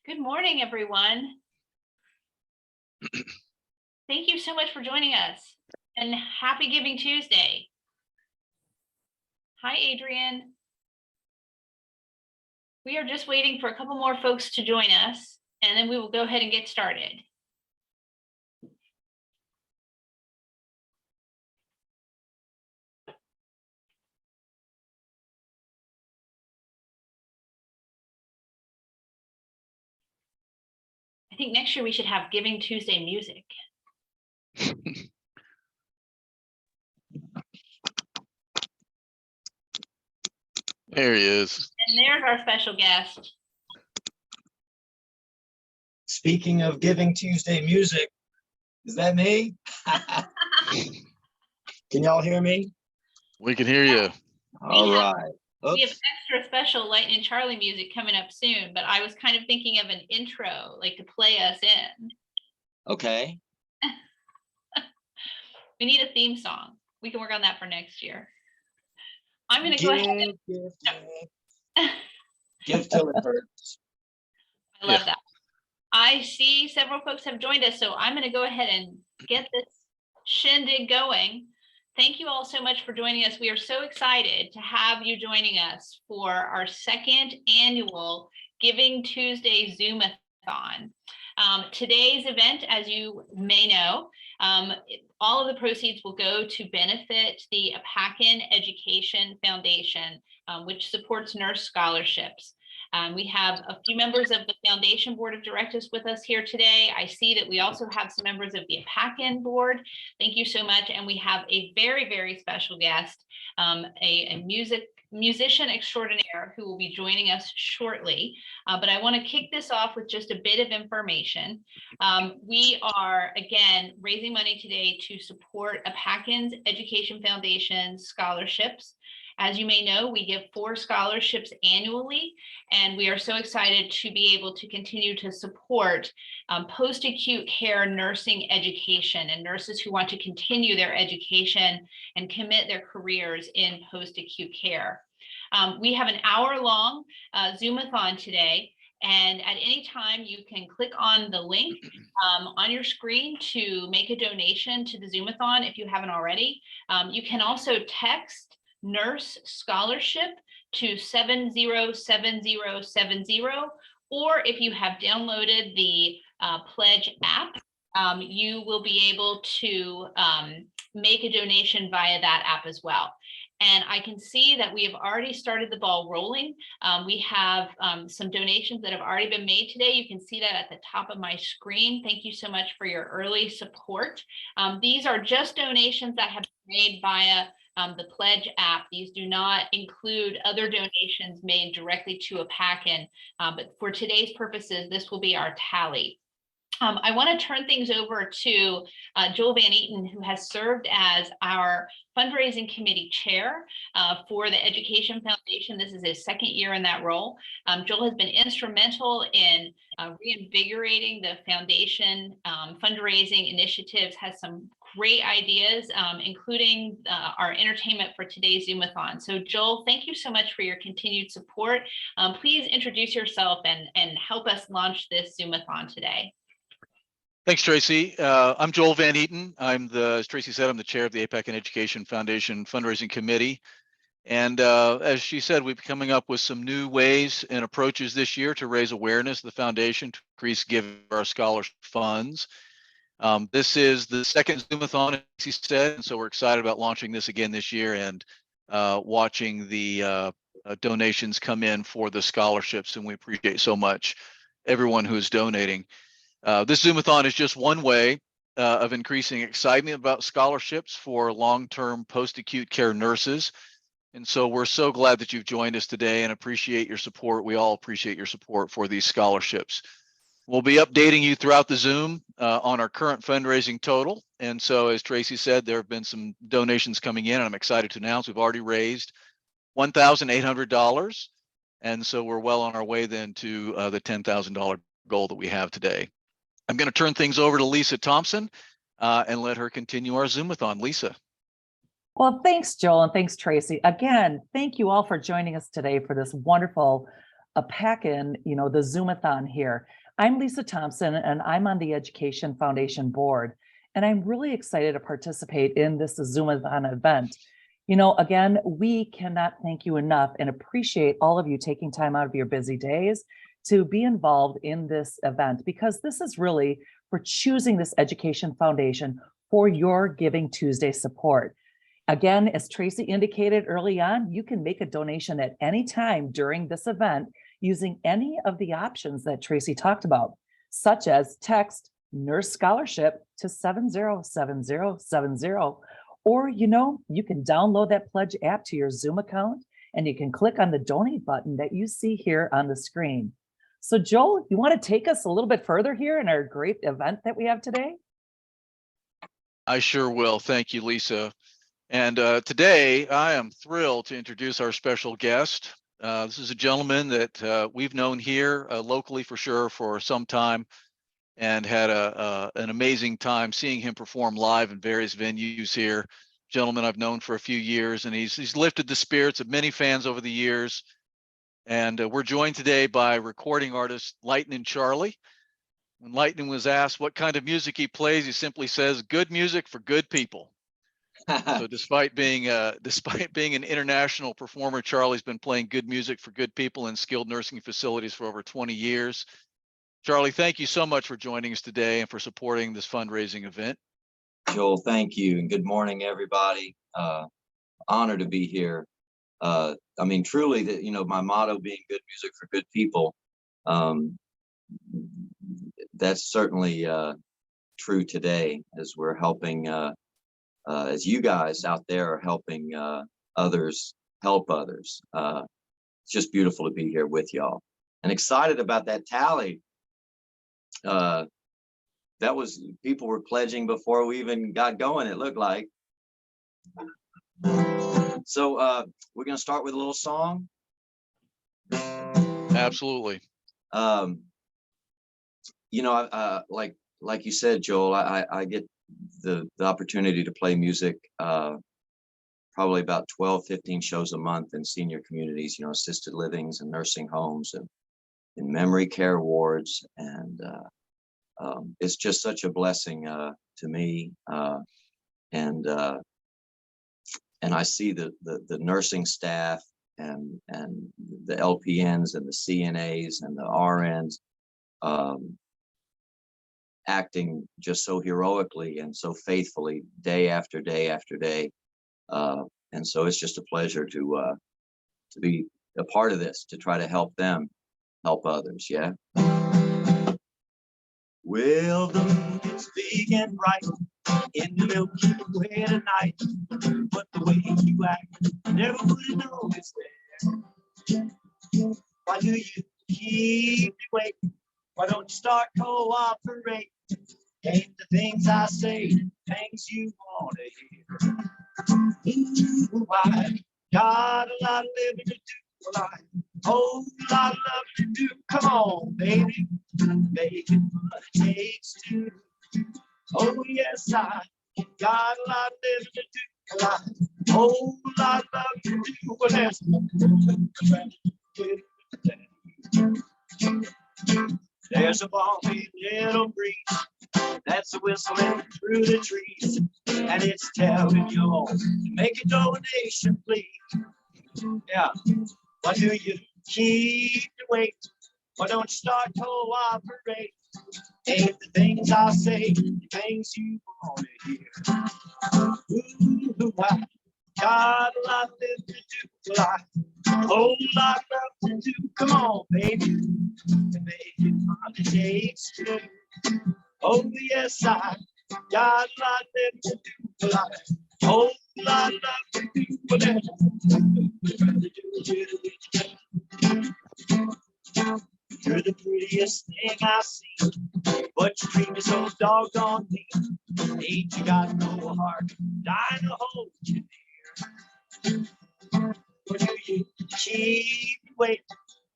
Good morning, everyone. Thank you so much for joining us, and happy Giving Tuesday. Hi, Adrian. We are just waiting for a couple more folks to join us, and then we will go ahead and get started. I think next year we should have Giving Tuesday music. There he is. And there's our special guest. Speaking of Giving Tuesday music, is that me? Can y'all hear me? We can hear you. All right. We have Oops. extra special Lightning Charlie music coming up soon, but I was kind of thinking of an intro, like to play us in. Okay. We need a theme song. We can work on that for next year. I'm going to go ahead and Give till it hurts. I love that. I see several folks have joined us, so I'm going to go ahead and get this shindig going. Thank you all so much for joining us. We are so excited to have you joining us for our second annual Giving Tuesday Zoom-a-thon. Today's event, as you may know, all of the proceeds will go to benefit the AAPACN Education Foundation, which supports nurse scholarships. We have a few members of the Foundation Board of Directors with us here today. I see that we also have some members of the AAPACN board. Thank you so much. And we have a very, very special guest, a musician extraordinaire who will be joining us shortly. But I want to kick this off with just a bit of information. We are, again, raising money today to support AAPACN's Education Foundation scholarships. As you may know, we give 4 scholarships annually, and we are so excited to be able to continue to support post-acute care nursing education and nurses who want to continue their education and commit their careers in post-acute care. We have an hour-long Zoom-a-thon today, and at any time you can click on the link on your screen to make a donation to the Zoom-a-thon if you haven't already. You can also text nurse scholarship to 707070, or if you have downloaded the pledge app, you will be able to make a donation via that app as well. And I can see that we have already started the ball rolling. We have some donations that have already been made today. You can see that at the top of my screen. Thank you so much for your early support. These are just donations that have been made via the pledge app. These do not include other donations made directly to AAPACN, but for today's purposes, this will be our tally. I want to turn things over to Joel Van Eaton, who has served as our fundraising committee chair for the Education Foundation. This is his second year in that role. Joel has been instrumental in reinvigorating the foundation fundraising initiatives, has some great ideas, including our entertainment for today's Zoom-a-thon. So Joel, thank you so much for your continued support. Please introduce yourself and help us launch this Zoom-a-thon today. Thanks, Tracy. I'm Joel Van Eaton. As Tracy said, I'm the chair of the AAPACN Education Foundation Fundraising Committee. And as she said, we've been coming up with some new ways and approaches this year to raise awareness of the foundation, to increase giving our scholarship funds. This is the second Zoom-a-thon, as she said, and so we're excited about launching this again this year and watching the donations come in for the scholarships. And we appreciate so much everyone who is donating. This Zoom-a-thon is just one way of increasing excitement about scholarships for long-term post-acute care nurses. And so we're so glad that you've joined us today and appreciate your support. We all appreciate your support for these scholarships. We'll be updating you throughout the Zoom on our current fundraising total. And so, as Tracy said, there have been some donations coming in, and I'm excited to announce we've already raised $1,800. And so we're well on our way then to the $10,000 goal that we have today. I'm going to turn things over to Lisa Thompson and let her continue our Zoom-a-thon. Lisa. Well, thanks, Joel, and thanks, Tracy. Again, thank you all for joining us today for this wonderful AAPACN, the Zoom-a-thon here. I'm Lisa Thompson, and I'm on the Education Foundation board. And I'm really excited to participate in this Zoom-a-thon event. Again, we cannot thank you enough and appreciate all of you taking time out of your busy days to be involved in this event, because this is really for choosing this Education Foundation for your Giving Tuesday support. Again, as Tracy indicated early on, you can make a donation at any time during this event using any of the options that Tracy talked about, such as text Nurse Scholarship to 707070, or you can download that pledge app to your Zoom account, and you can click on the donate button that you see here on the screen. So Joel, you want to take us a little bit further here in our great event that we have today? I sure will. Thank you, Lisa. And today I am thrilled to introduce our special guest. This is a gentleman that we've known here locally for sure for some time, and had an amazing time seeing him perform live in various venues here. Gentleman I've known for a few years, and he's lifted the spirits of many fans over the years. And we're joined today by recording artist Lightnin' Charlie. When Lightnin' was asked what kind of music he plays, he simply says, "Good music for good people." So despite being an international performer, Charlie's been playing good music for good people in skilled nursing facilities for over 20 years. Charlie, thank you so much for joining us today and for supporting this fundraising event. Joel, thank you, and good morning, everybody. Honored to be here. Truly, my motto being good music for good people, that's certainly true today, as we're helping, as you guys out there are helping others help others. It's just beautiful to be here with y'all, and excited about that tally. That was, people were pledging before we even got going, it looked like. So we're going to start with a little song. Absolutely. Like you said, Joel, I get the opportunity to play music probably about 12-15 shows a month in senior communities, assisted livings and nursing homes and in memory care wards, and it's just such a blessing to me, and I see the nursing staff and the LPNs and the CNAs and the RNs acting just so heroically and so faithfully day after day after day, and so it's just a pleasure to be a part of this, to try to help them help others. Yeah. Well, the moon is big and bright in the Milky Way tonight, but the way you act, never would know it's there. Why do you keep me waiting? Why don't you start cooperating? Ain't the things I say, things you want to hear. Ooh, I got a lot of living to do. Well, I whole lot of love to do. Come on, baby, make it what it takes to. Oh yes, I got a lot of living to do. Well, I whole lot of love to do. Well, there's a balmy little breeze that's whistling through the trees, and it's telling you all to make a donation, please. Yeah. Why do you keep me waiting? Why don't you start cooperating? Ain't the things I say, the things you want to hear. Ooh, I got a lot of living to do. Well, a whole lot of love to do. Come on, baby, to make it what it takes to. Oh yes, I got a lot of living to do. Well, a whole lot of love to do. You're the prettiest thing I see, but you treat me so doggone mean. Ain't you got no heart, dying to hold you near. Why do you keep me waiting?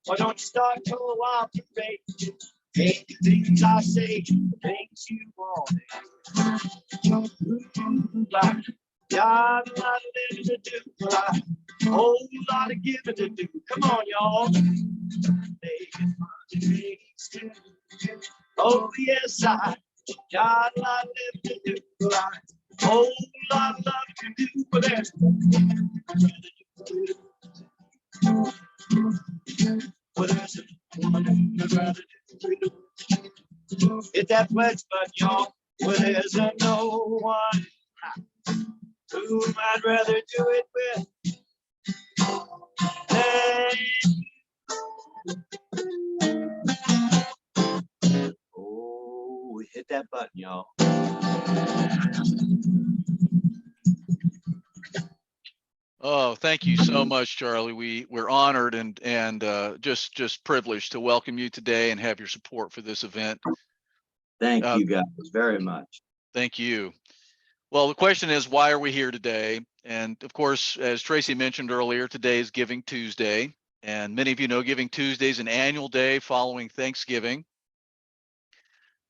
Why don't you start cooperating? Ain't the things I say, the things you want to hear. Got a lot of living to do. Whole lot of giving to do. Come on, y'all. Making money makes two. Oh, yes, I got a lot left to do. Whole lot of love to do, but there's well, there's one I'd rather do. Hit that pledge button, y'all. Well, there's no one who I'd rather do it with. Oh, hit that button, y'all. Oh, thank you so much, Charlie. We're honored and just privileged to welcome you today and have your support for this event. Thank you guys very much. Thank you. Well, the question is, why are we here today? And of course, as Tracy mentioned earlier, today is Giving Tuesday. And many of you know Giving Tuesday is an annual day following Thanksgiving.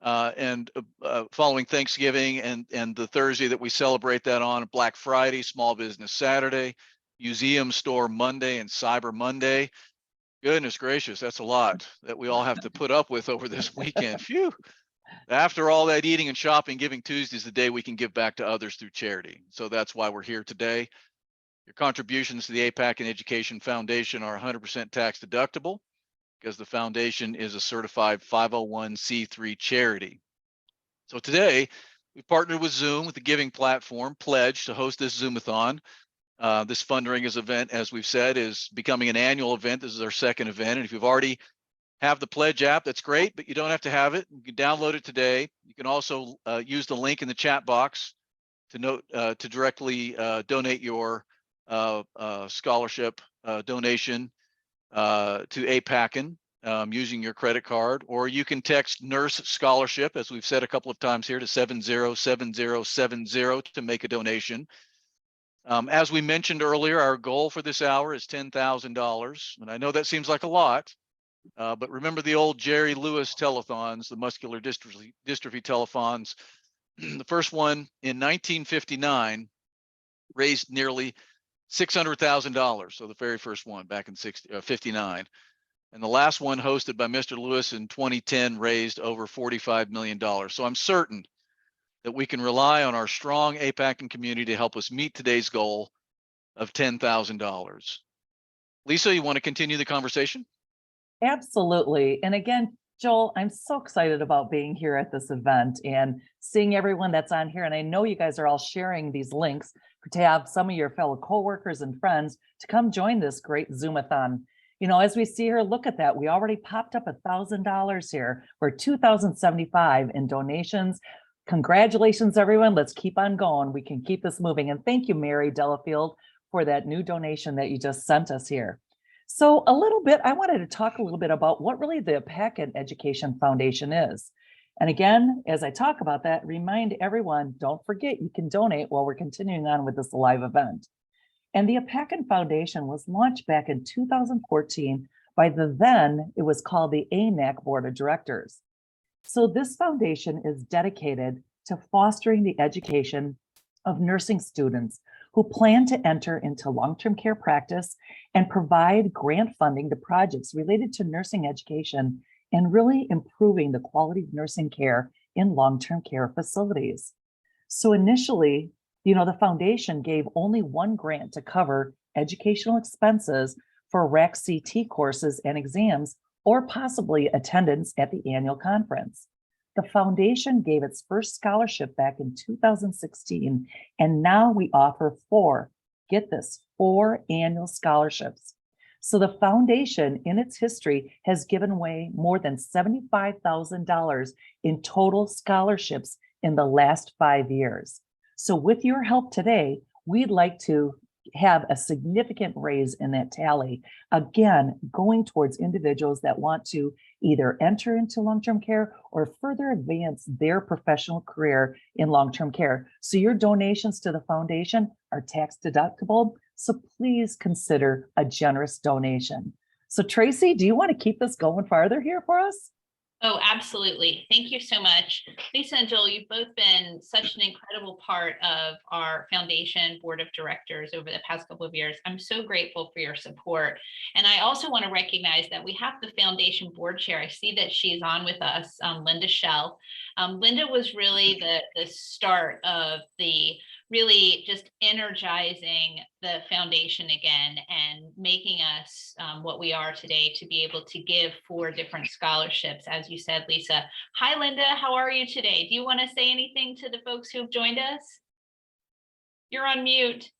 Following Thanksgiving and the Thursday that we celebrate that on, Black Friday, Small Business Saturday, Museum Store Monday, and Cyber Monday. Goodness gracious, that's a lot that we all have to put up with over this weekend. Phew. After all that eating and shopping, Giving Tuesday is the day we can give back to others through charity. So that's why we're here today. Your contributions to the AAPACN Education Foundation are 100% tax deductible, because the foundation is a certified 501c3 charity. So today, we partnered with Zoom, with the giving platform Pledge, to host this Zoom-a-thon. This fundraising event, as we've said, is becoming an annual event. This is our second event. And if you've already have the Pledge app, that's great, but you don't have to have it. You can download it today. You can also use the link in the chat box to directly donate your scholarship donation to AAPACN using your credit card, or you can text Nurse Scholarship, as we've said a couple of times here, to 707070 to make a donation. As we mentioned earlier, our goal for this hour is $10,000, and I know that seems like a lot, but remember the old Jerry Lewis telethons, the muscular dystrophy telethons. The first one in 1959 raised nearly $600,000. So the very first one back in 59. And the last one, hosted by Mr. Lewis in 2010, raised over $45 million. So I'm certain that we can rely on our strong AAPACN community to help us meet today's goal of $10,000. Lisa, you want to continue the conversation? Absolutely. And again, Joel, I'm so excited about being here at this event and seeing everyone that's on here. And I know you guys are all sharing these links to have some of your fellow coworkers and friends to come join this great Zoom-a-thon. You know, as we see here, look at that. We already popped up $1,000 here. We're $2,075 in donations. Congratulations, everyone. Let's keep on going. We can keep this moving. And thank you, Mary Delafield, for that new donation that you just sent us here. So I wanted to talk a little bit about what really the AAPACN Education Foundation is. And again, as I talk about that, remind everyone, don't forget you can donate while we're continuing on with this live event. And the AAPACN Foundation was launched back in 2014 by it was called the AANAC Board of Directors. So this foundation is dedicated to fostering the education of nursing students who plan to enter into long-term care practice and provide grant funding to projects related to nursing education and really improving the quality of nursing care in long-term care facilities. So initially, the foundation gave only one grant to cover educational expenses for RAC-CT courses and exams, or possibly attendance at the annual conference. The foundation gave its first scholarship back in 2016, and now we offer four annual scholarships. So the foundation in its history has given away more than $75,000 in total scholarships in the last 5 years. So with your help today, we'd like to have a significant raise in that tally, again, going towards individuals that want to either enter into long-term care or further advance their professional career in long-term care. So your donations to the foundation are tax deductible, so please consider a generous donation. So Tracy, do you want to keep this going farther here for us? Oh, absolutely. Thank you so much. Lisa and Joel, you've both been such an incredible part of our foundation board of directors over the past couple of years. I'm so grateful for your support. And I also want to recognize that we have the foundation board chair. I see that she's on with us, Linda Shell. Linda was really the start of the really just energizing the foundation again and making us what we are today to be able to give 4 different scholarships, as you said, Lisa. Hi, Linda, how are you today? Do you want to say anything to the folks who have joined us? You're on mute.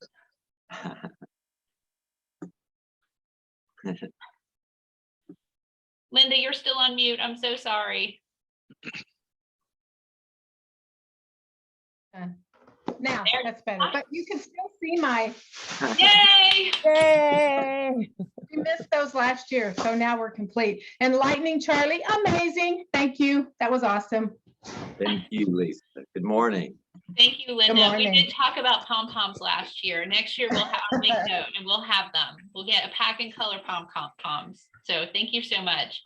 Linda, you're still on mute. I'm so sorry. Now that's better, but you can still see my, Yay! Yay! we missed those last year, so now we're complete. And Lightning Charlie, amazing. Thank you. That was awesome. Thank you, Lisa. Good morning. Thank you, Linda. We morning. did talk about pom-poms last year. Next year we'll have, I'll make note and we'll have them. We'll get AAPACN color pom-poms. So thank you so much.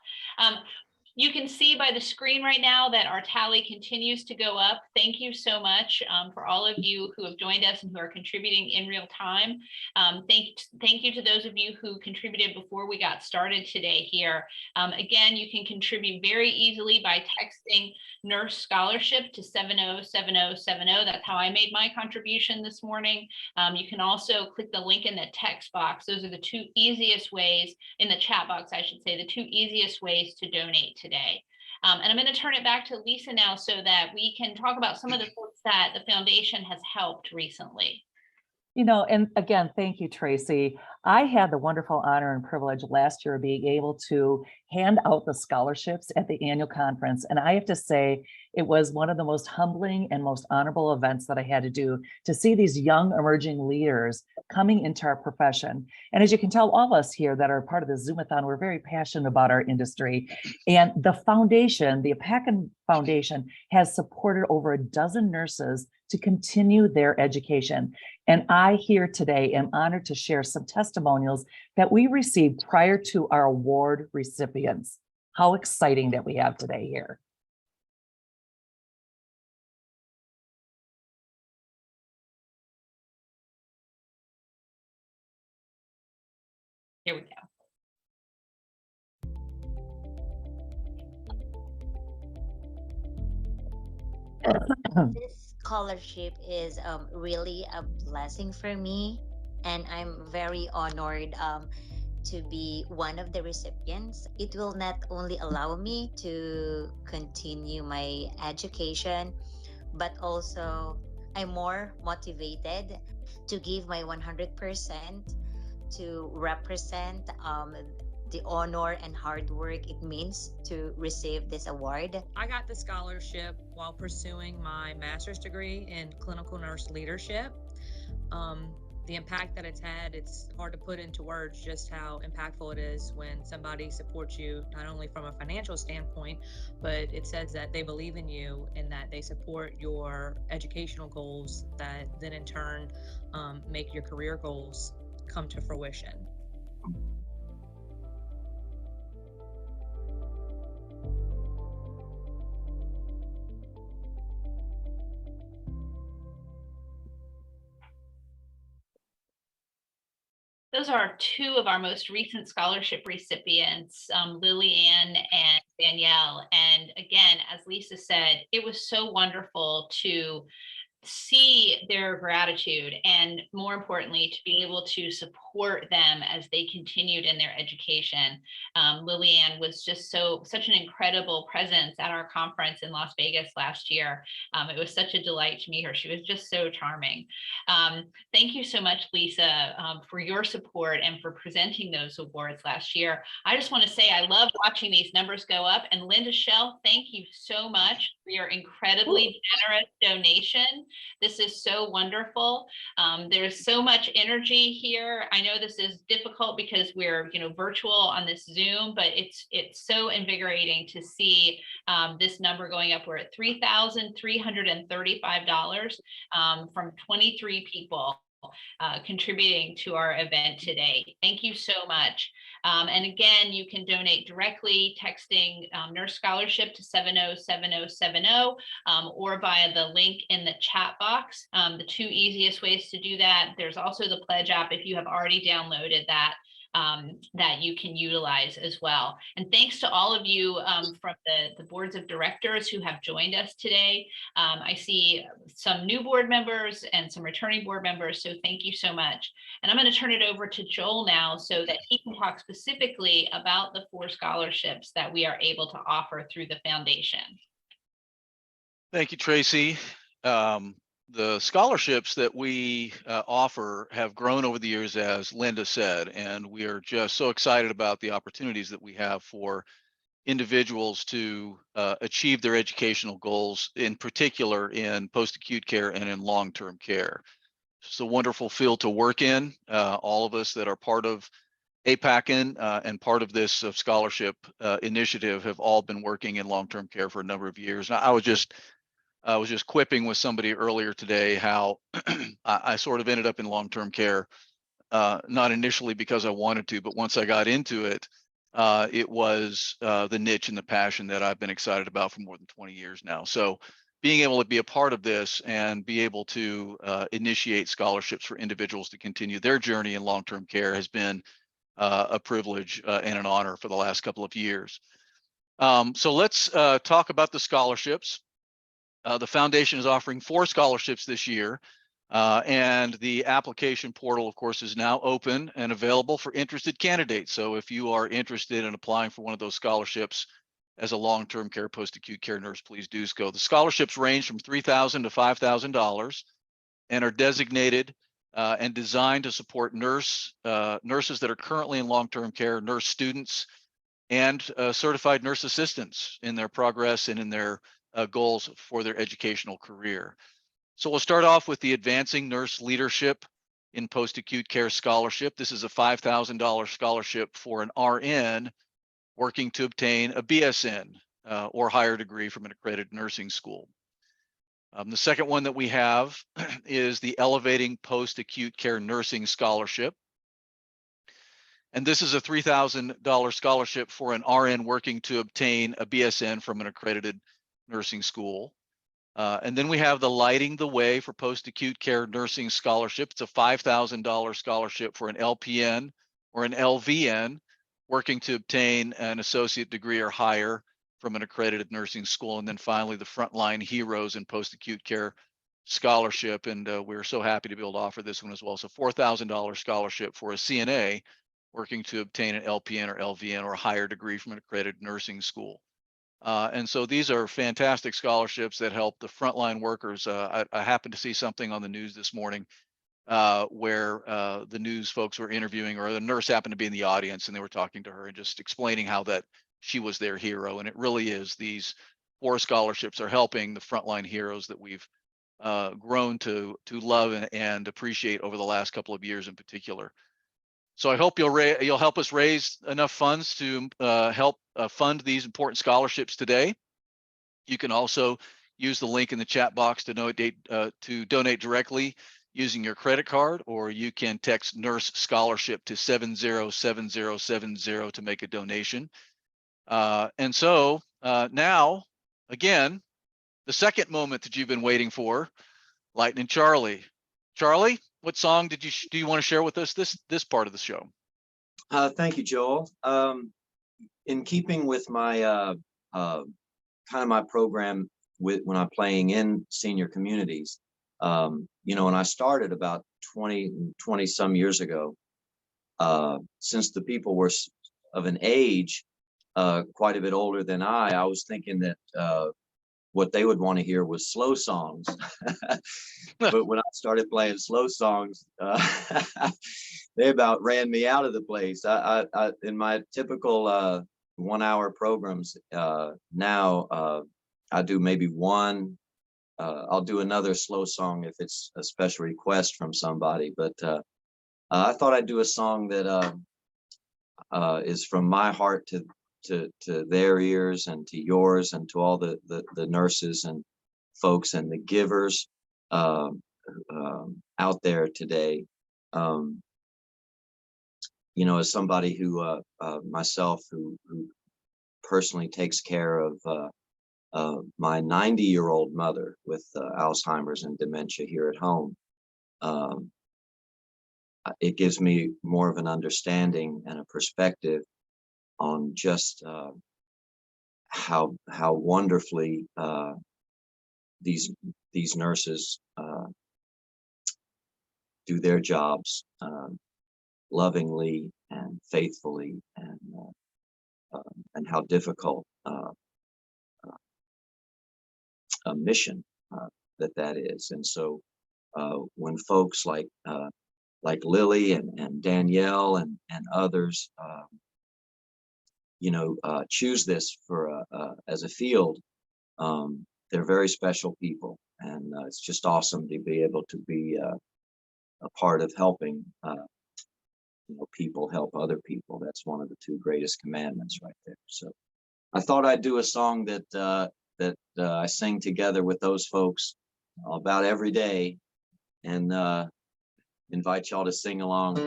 You can see by the screen right now that our tally continues to go up. Thank you so much for all of you who have joined us and who are contributing in real time. Thank you to those of you who contributed before we got started today here. Again, you can contribute very easily by texting nurse scholarship to 707070. That's how I made my contribution this morning. You can also click the link in the text box. Those are the 2 easiest ways, in the chat box, I should say, the 2 easiest ways to donate today. And I'm going to turn it back to Lisa now so that we can talk about some of the folks that the foundation has helped recently. You know, and again, thank you, Tracy. I had the wonderful honor and privilege last year of being able to hand out the scholarships at the annual conference. And I have to say, it was one of the most humbling and most honorable events that I had to do, to see these young emerging leaders coming into our profession. And as you can tell, all of us here that are part of the Zoom-a-thon, we're very passionate about our industry. And the foundation, the AAPACN Foundation, has supported over a dozen nurses to continue their education. And I here today am honored to share some testimonials that we received prior to our award recipients. How exciting that we have today here. Here we go. This scholarship is really a blessing for me, and I'm very honored to be one of the recipients. It will not only allow me to continue my education, but also I'm more motivated to give my 100% to represent the honor and hard work it means to receive this award. I got the scholarship while pursuing my master's degree in clinical nurse leadership. The impact that it's had, it's hard to put into words just how impactful it is when somebody supports you, not only from a financial standpoint, but it says that they believe in you and that they support your educational goals that then in turn make your career goals come to fruition. Those are 2 of our most recent scholarship recipients, Lillian and Danielle. And again, as Lisa said, it was so wonderful to see their gratitude and, more importantly, to be able to support them as they continued in their education. Lillian was just such an incredible presence at our conference in Las Vegas last year. It was such a delight to meet her. She was just so charming. Thank you so much, Lisa, for your support and for presenting those awards last year. I just want to say I love watching these numbers go up. And Linda Shell, thank you so much for your incredibly generous donation. This is so wonderful. There's so much energy here. I know this is difficult because we're, virtual on this Zoom, but it's so invigorating to see this number going up. We're at $3,335 from 23 people. contributing to our event today. Thank you so much. And again, you can donate directly texting Nurse Scholarship to 707070 or via the link in the chat box. The two easiest ways to do that. There's also the Pledge app if you have already downloaded that. That you can utilize as well. And thanks to all of you from the boards of directors who have joined us today. I see some new board members and some returning board members, so thank you so much. And I'm going to turn it over to Joel now so that he can talk specifically about the 4 scholarships that we are able to offer through the foundation. Thank you, Tracy. The scholarships that we offer have grown over the years, as Linda said, and we are just so excited about the opportunities that we have for individuals to achieve their educational goals, in particular in post-acute care and in long-term care. It's a wonderful field to work in. All of us that are part of AAPACN and part of this scholarship initiative have all been working in long-term care for a number of years. And I was just quipping with somebody earlier today how I sort of ended up in long-term care, not initially because I wanted to, but once I got into it, it was the niche and the passion that I've been excited about for more than 20 years now. So being able to be a part of this and be able to initiate scholarships for individuals to continue their journey in long-term care has been a privilege and an honor for the last couple of years. So let's talk about the scholarships. The foundation is offering 4 scholarships this year, and the application portal, of course, is now open and available for interested candidates. So if you are interested in applying for one of those scholarships as a long-term care post-acute care nurse, please do so. The scholarships range from $3,000 to $5,000 and are designated and designed to support nurses that are currently in long-term care, nurse students, and certified nurse assistants in their progress and in their goals for their educational career. So we'll start off with the Advancing Nurse Leadership in Post-Acute Care Scholarship. This is a $5,000 scholarship for an RN working to obtain a BSN or higher degree from an accredited nursing school. The second one that we have is the Elevating Post-Acute Care Nursing Scholarship. And this is a $3,000 scholarship for an RN working to obtain a BSN from an accredited nursing school. And then we have the Lighting the Way for Post-Acute Care Nursing Scholarship. It's a $5,000 scholarship for an LPN or an LVN working to obtain an associate degree or higher from an accredited nursing school. And then finally, the Frontline Heroes in Post-Acute Care Scholarship. And we're so happy to be able to offer this one as well. So $4,000 scholarship for a CNA working to obtain an LPN or LVN or a higher degree from an accredited nursing school. And so these are fantastic scholarships that help the frontline workers. I happened to see something on the news this morning where the news folks were interviewing, or the nurse happened to be in the audience, and they were talking to her and just explaining how that she was their hero. And it really is. These 4 scholarships are helping the frontline heroes that we've grown to love and appreciate over the last couple of years in particular. So I hope you'll help us raise enough funds to help fund these important scholarships today. You can also use the link in the chat box to donate directly using your credit card, or you can text Nurse Scholarship to 707070 to make a donation. And so now, again, the second moment that you've been waiting for, Lightning Charlie. Charlie, what song do you want to share with us this part of the show? Thank you, Joel. In keeping with my kind of my program when I'm playing in senior communities, you know, when I started about 20 some years ago, since the people were of an age quite a bit older than I was thinking that what they would want to hear was slow songs. But when I started playing slow songs, they about ran me out of the place. I in my typical 1-hour programs now, I do maybe one. I'll do another slow song if it's a special request from somebody. But I thought I'd do a song that is from my heart to their ears and to yours and to all the nurses and folks and the givers. out there today. You know, as somebody who myself who personally takes care of my 90-year-old mother with Alzheimer's and dementia here at home, it gives me more of an understanding and a perspective on just how wonderfully these nurses do their jobs lovingly and faithfully, and how difficult a mission that is. And so when folks like Lily and Danielle and others, you know, choose this for as a field, they're very special people, and it's just awesome to be able to be a part of helping you know, people help other people. That's one of the two greatest commandments right there. So I thought I'd do a song that I sing together with those folks about every day, and invite y'all to sing along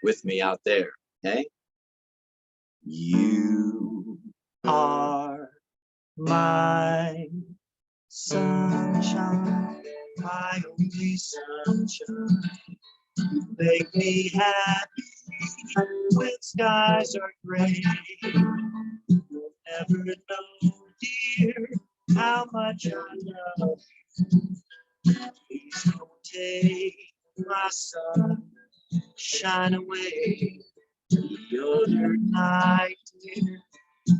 with me out there. Okay. You are my sunshine, my only sunshine. You make me happy when skies are gray. You'll never know, dear, how much I love you. Please don't take my sunshine away. The other night, dear,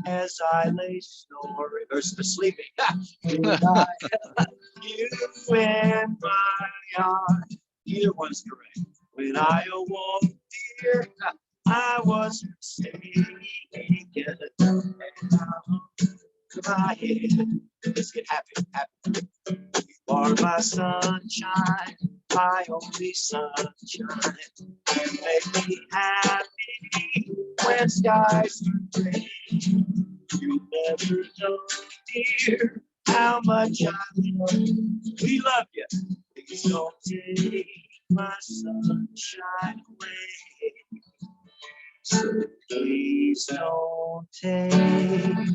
as I lay snoring or sleeping, you in my arms. Either one's correct. When I awoke, dear, I was mistaken. My head, let's get happy. You are my sunshine, my only sunshine. You make me happy when skies are gray. You never know, dear, how much I love you. We love you. Please don't take my sunshine away. So please don't take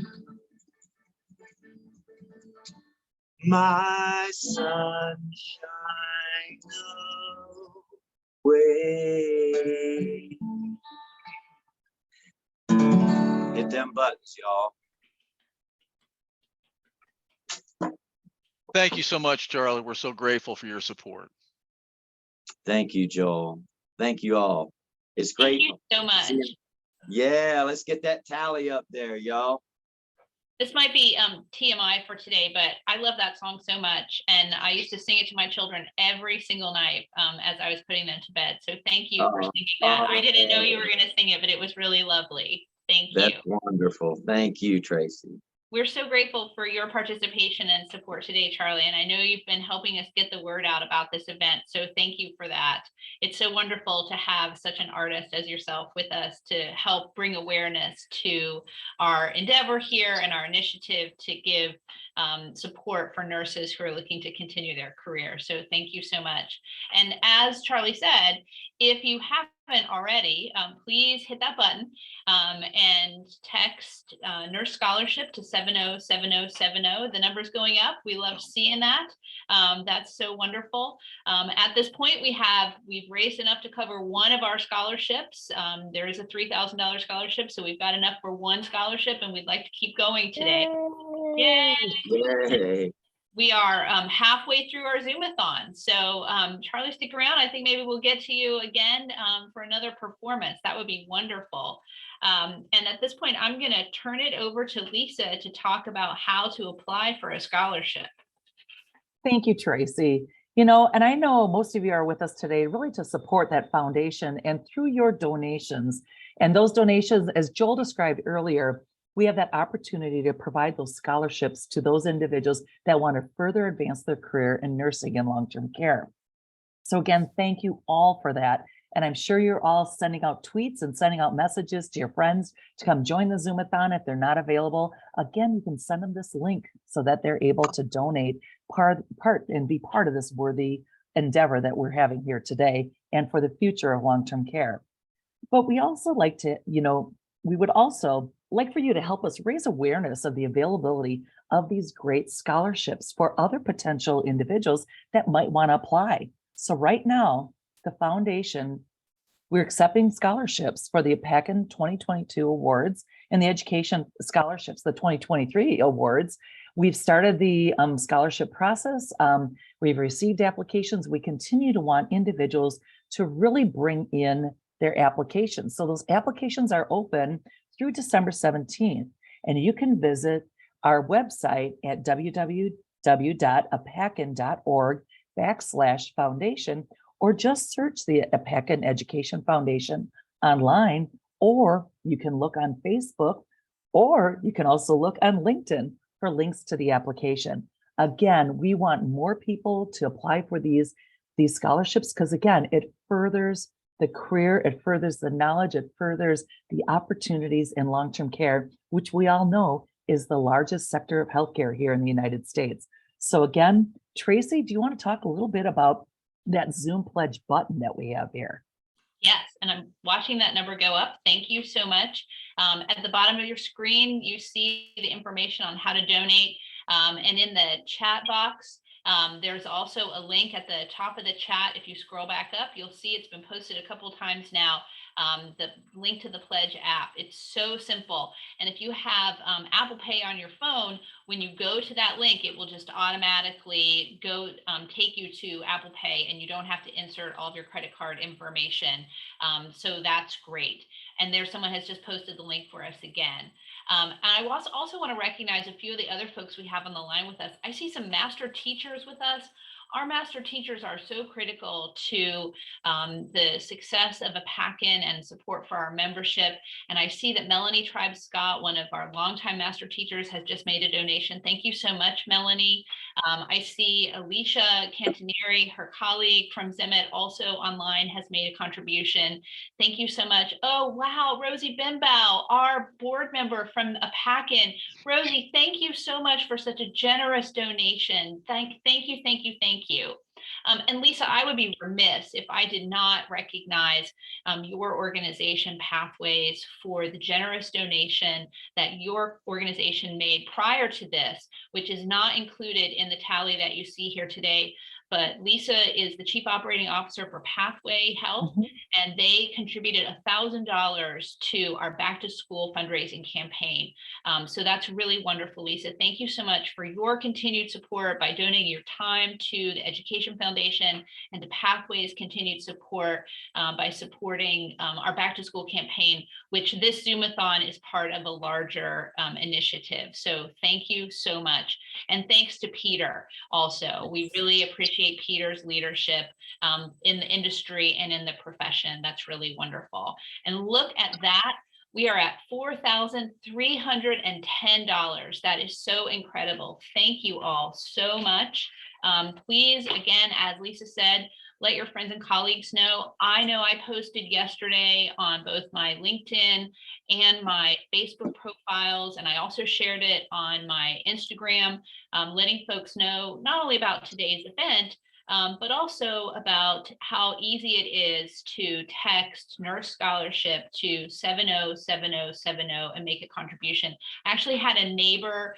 my sunshine away. Hit them buttons, y'all. Thank you so much, Charlie. We're so grateful for your support. Thank you, Joel. Thank you all. It's great. Thank you so much. Yeah, let's get that tally up there, y'all. This might be TMI for today, but I love that song so much. And I used to sing it to my children every single night as I was putting them to bed. So thank you for singing that. I didn't know you were going to sing it, but it was really lovely. Thank you. That's wonderful. Thank you, Tracy. We're so grateful for your participation and support today, Charlie. And I know you've been helping us get the word out about this event. So thank you for that. It's so wonderful to have such an artist as yourself with us to help bring awareness to our endeavor here and our initiative to give support for nurses who are looking to continue their career. So thank you so much. And as Charlie said, if you haven't already, please hit that button and text Nurse Scholarship to 707070. The number's going up. We love seeing that. That's so wonderful. At this point, we've raised enough to cover one of our scholarships. There is a $3,000 scholarship, so we've got enough for one scholarship, and we'd like to keep going today. Yay! Yay! We are halfway through our Zoom-a-thon. So Charlie, stick around. I think maybe we'll get to you again for another performance. That would be wonderful. And at this point, I'm going to turn it over to Lisa to talk about how to apply for a scholarship. Thank you, Tracy. You know, and I know most of you are with us today really to support that foundation and through your donations. And those donations, as Joel described earlier, we have that opportunity to provide those scholarships to those individuals that want to further advance their career in nursing and long-term care. So again, thank you all for that. And I'm sure you're all sending out tweets and sending out messages to your friends to come join the Zoom-a-thon if they're not available. Again, you can send them this link so that they're able to donate be part of this worthy endeavor that we're having here today and for the future of long-term care. But we also like to, we would also like for you to help us raise awareness of the availability of these great scholarships for other potential individuals that might want to apply. So right now, the foundation, we're accepting scholarships for the AAPACN 2022 awards and the education scholarships, the 2023 awards. We've started the scholarship process. We've received applications. We continue to want individuals to really bring in their applications. So those applications are open through December 17th, and you can visit our website at www.apacn.org/foundation, or just search the AAPACN Education Foundation online, or you can look on Facebook, or you can also look on LinkedIn for links to the application. Again, we want more people to apply for these scholarships because, again, it furthers the career, it furthers the knowledge, it furthers the opportunities in long-term care, which we all know is the largest sector of healthcare here in the United States. So again, Tracy, do you want to talk a little bit about that Zoom pledge button that we have here? Yes, and I'm watching that number go up. Thank you so much. At the bottom of your screen, you see the information on how to donate. And in the chat box, there's also a link at the top of the chat. If you scroll back up, you'll see it's been posted a couple of times now. The link to the Pledge app. It's so simple. And if you have Apple Pay on your phone, when you go to that link, it will just automatically go take you to Apple Pay, and you don't have to insert all of your credit card information. So that's great. And there's someone has just posted the link for us again. And I also want to recognize a few of the other folks we have on the line with us. I see some master teachers with us. Our master teachers are so critical to the success of AAPACN and support for our membership. And I see that Melanie Tribe Scott, one of our longtime master teachers, has just made a donation. Thank you so much, Melanie. I see Alicia Cantanieri, her colleague from Zemet, also online, has made a contribution. Thank you so much. Oh, wow, Rosie Benbow, our board member from AAPACN. Rosie, thank you so much for such a generous donation. Thank you. And Lisa, I would be remiss if I did not recognize your organization, Pathways, for the generous donation that your organization made prior to this, which is not included in the tally that you see here today. But Lisa is the Chief Operating Officer for Pathway Health, and they contributed $1,000 to our Back to School fundraising campaign. So that's really wonderful, Lisa. Thank you so much for your continued support by donating your time to the Education Foundation and to Pathways' continued support by supporting our Back to School campaign, which this Zoom-a-thon is part of a larger initiative. So thank you so much. And thanks to Peter also. We really appreciate Peter's leadership in the industry and in the profession. That's really wonderful. And look at that. We are at $4,310. That is so incredible. Thank you all so much. Please, again, as Lisa said, let your friends and colleagues know. I know I posted yesterday on both my LinkedIn and my Facebook profiles, and I also shared it on my Instagram, letting folks know not only about today's event, but also about how easy it is to text Nurse Scholarship to 707070 and make a contribution. I actually had a neighbor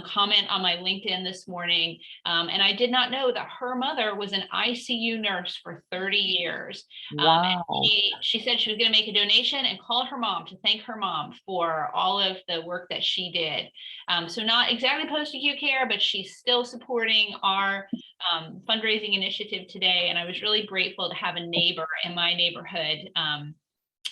comment on my LinkedIn this morning, and I did not know that her mother was an ICU nurse for 30 years. Wow. And she said she was going to make a donation and called her mom to thank her mom for all of the work that she did. So not exactly post-acute care, but she's still supporting our fundraising initiative today. And I was really grateful to have a neighbor in my neighborhood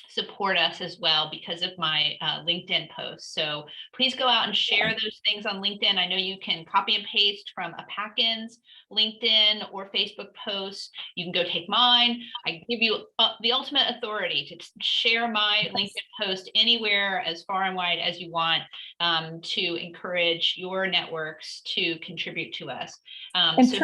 support us as well because of my LinkedIn posts. So please go out and share those things on LinkedIn. I know you can copy and paste from AAPACN's LinkedIn or Facebook posts. You can go take mine. I give you the ultimate authority to share my LinkedIn post anywhere as far and wide as you want to encourage your networks to contribute to us. And so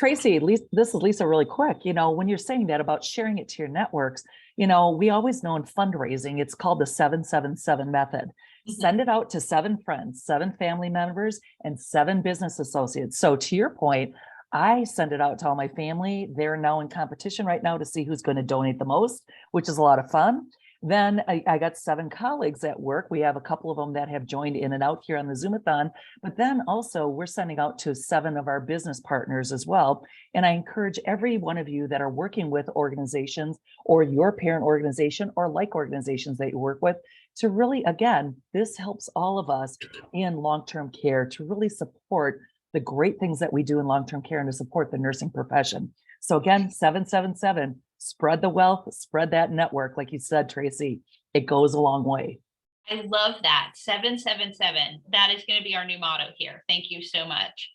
Tracy, this is Lisa really quick. When you're saying that about sharing it to your networks, we always know in fundraising, it's called the 777 method. Send it out to 7 friends, 7 family members, and 7 business associates. So to your point, I send it out to all my family. They're now in competition right now to see who's going to donate the most, which is a lot of fun. Then I got 7 colleagues at work. We have a couple of them that have joined in and out here on the Zoom-a-thon, but then also we're sending out to 7 of our business partners as well. And I encourage every one of you that are working with organizations or your parent organization or like organizations that you work with to really, again, this helps all of us in long-term care to really support the great things that we do in long-term care and to support the nursing profession. So again, 777, spread the wealth, spread that network. Like you said, Tracy, it goes a long way. I love that. 777. That is going to be our new motto here. Thank you so much.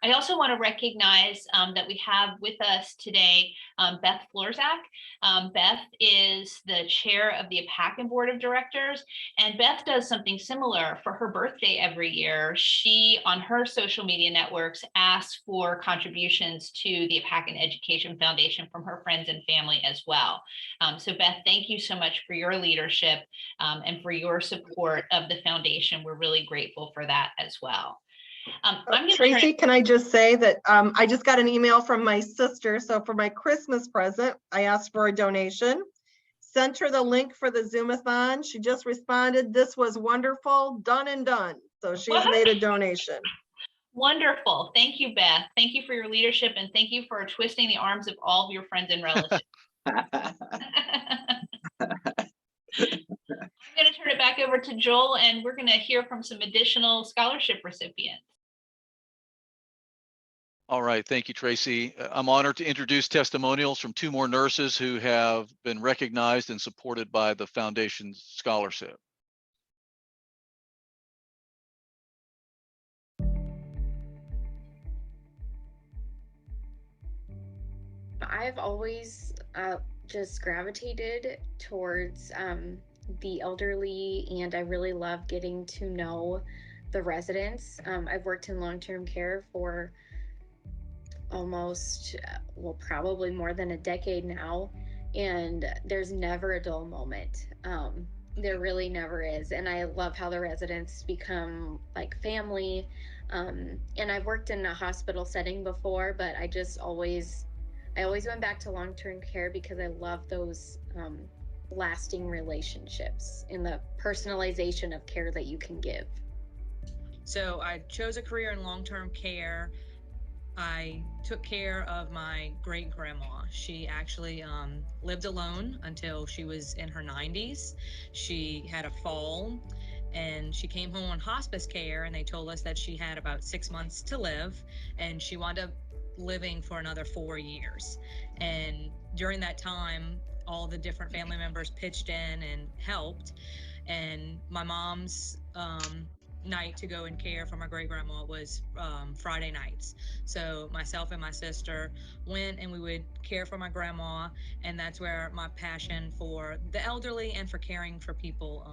I also want to recognize that we have with us today Beth Florzak. Beth is the chair of the AAPACN board of directors, and Beth does something similar for her birthday every year. She, on her social media networks, asks for contributions to the AAPACN Education Foundation from her friends and family as well. So Beth, thank you so much for your leadership and for your support of the foundation. We're really grateful for that as well. Tracy, can I just say that I just got an email from my sister. So for my Christmas present, I asked for a donation. Sent her the link for the Zoom-a-thon. She just responded, "This was wonderful, done and done." So she's made a donation. Wonderful. Thank you, Beth. Thank you for your leadership, and thank you for twisting the arms of all of your friends and relatives. I'm going to turn it back over to Joel, and we're going to hear from some additional scholarship recipients. All right, thank you, Tracy. I'm honored to introduce testimonials from 2 more nurses who have been recognized and supported by the Foundation's scholarship. I've always just gravitated towards the elderly, and I really love getting to know the residents. I've worked in long-term care for almost, well, probably more than a decade now, and there's never a dull moment. There really never is, and I love how the residents become like family. And I've worked in a hospital setting before, but I always went back to long-term care because I love those lasting relationships and the personalization of care that you can give. So I chose a career in long-term care. I took care of my great grandma. She actually lived alone until she was in her 90s. She had a fall and she came home on hospice care, and they told us that she had about 6 months to live, and she wound up living for another 4 years. And during that time, all the different family members pitched in and helped. And my mom's night to go and care for my great grandma was Friday nights. So myself and my sister went and we would care for my grandma, and that's where my passion for the elderly and for caring for people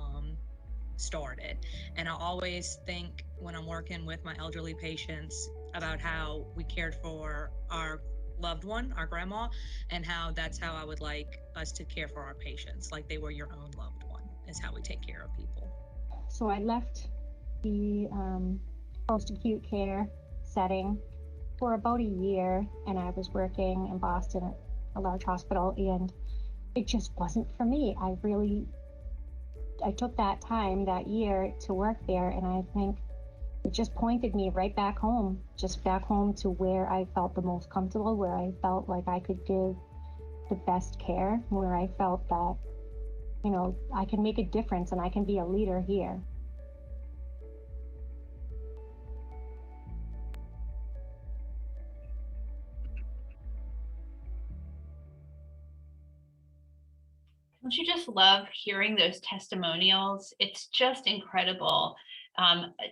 started. And I always think when I'm working with my elderly patients about how we cared for our loved one, our grandma, and how that's how I would like us to care for our patients, like they were your own loved one, is how we take care of people. So I left the post-acute care setting for about a year, and I was working in Boston at a large hospital, and it just wasn't for me. I took that time, that year, to work there, and I think it just pointed me right back home, to where I felt the most comfortable, where I felt like I could give the best care, where I felt that, you know, I can make a difference and I can be a leader here. Don't you just love hearing those testimonials? It's just incredible.